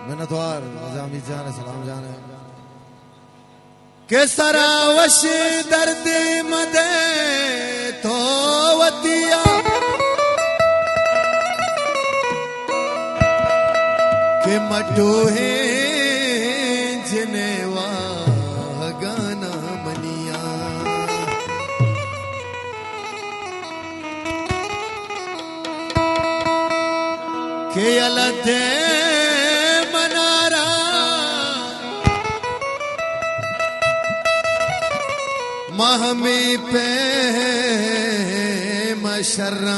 मिन्नतवार निजामी जान सलाम जाने के सरावश दर्द मदे तो वतिया के मटो है जिनेवा गाना मनिया के अलते महमी पे मशर्रा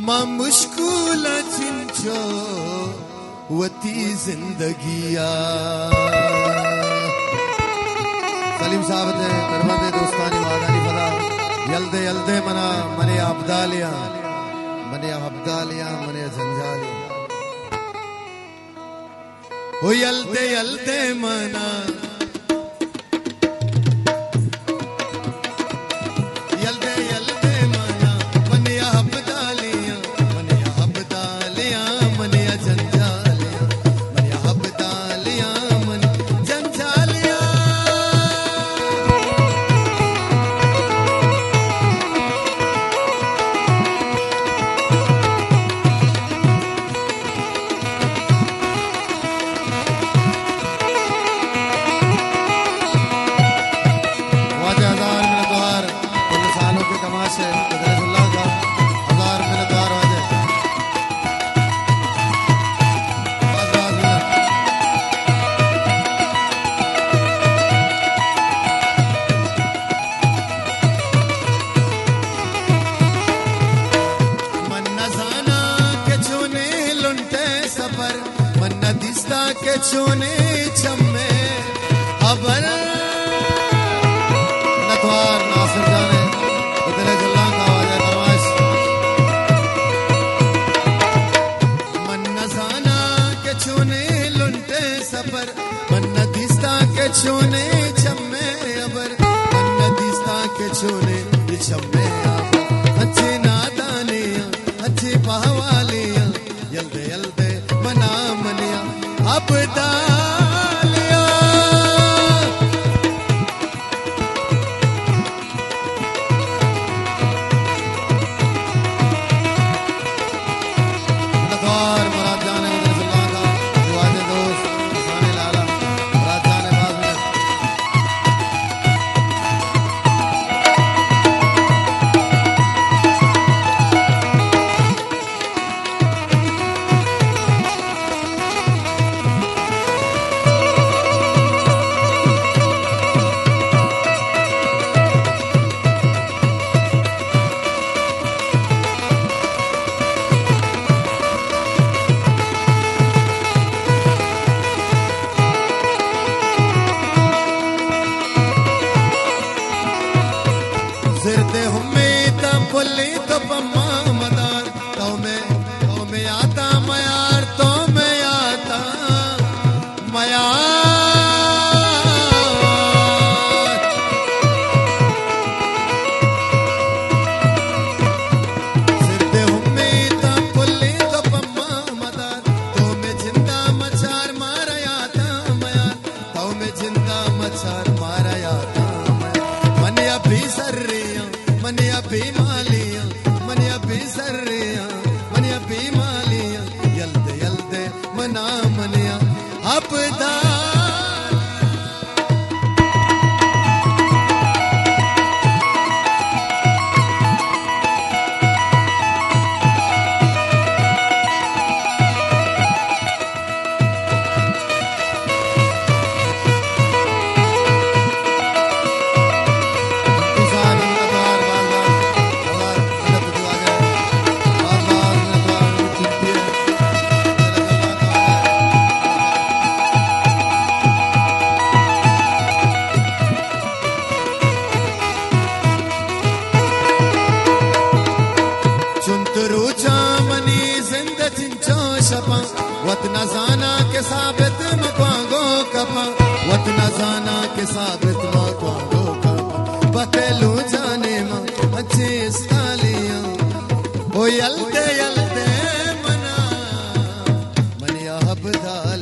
मा मुश्किल चिंचो वती जिंदगिया सलीम साहब थे करबंदे दोस्तानी वादानी फला यल्दे यल्दे मना मने अब्दालिया मने झंझालिया ओ यल्दे यल्दे मना यल्दे यल्दे मना मने अब्दालिया मने झंझालिया मने अब्दालिया मने झंझालिया के चोने चम्मे अबर नथवार नासिर जाने इतने जल्ला का आवाज है फरमाइश मन नजाना के चोने लुंटे सफर मन नदिस्ता के चोने चम्मे अबर मन नदिस्ता के चोने चम्मे अबर अच्छे नादानिया अच्छे पहवालिया यल्दे यल्दे मना मनिया अब्दालिया नथवार मुराद जाने रसूलुल्लाह का दुआए दोस्त साने लाला मुराद जाने बाज में बोली तो पम्मा मदार तो में आता मयार तो में आता मयार सिरते उम्मीद बोली तो पम्मा मदार तो में जिंदा मचार मारा आता मयार तो में जिंदा मचार मारा आता मन अभी सर्रिया मन अभी मालिया मन अभी सर्रिया मन अभी मालिया यल्दे यल्दे मना मनिया अब्दा वत नजाना के साबित मकवांगो कपा वत नजाना के साबित मकवांगो कपा बतेलू जाने मा अच्छे स्कालियां ओ यल्दे यल्दे बधाई।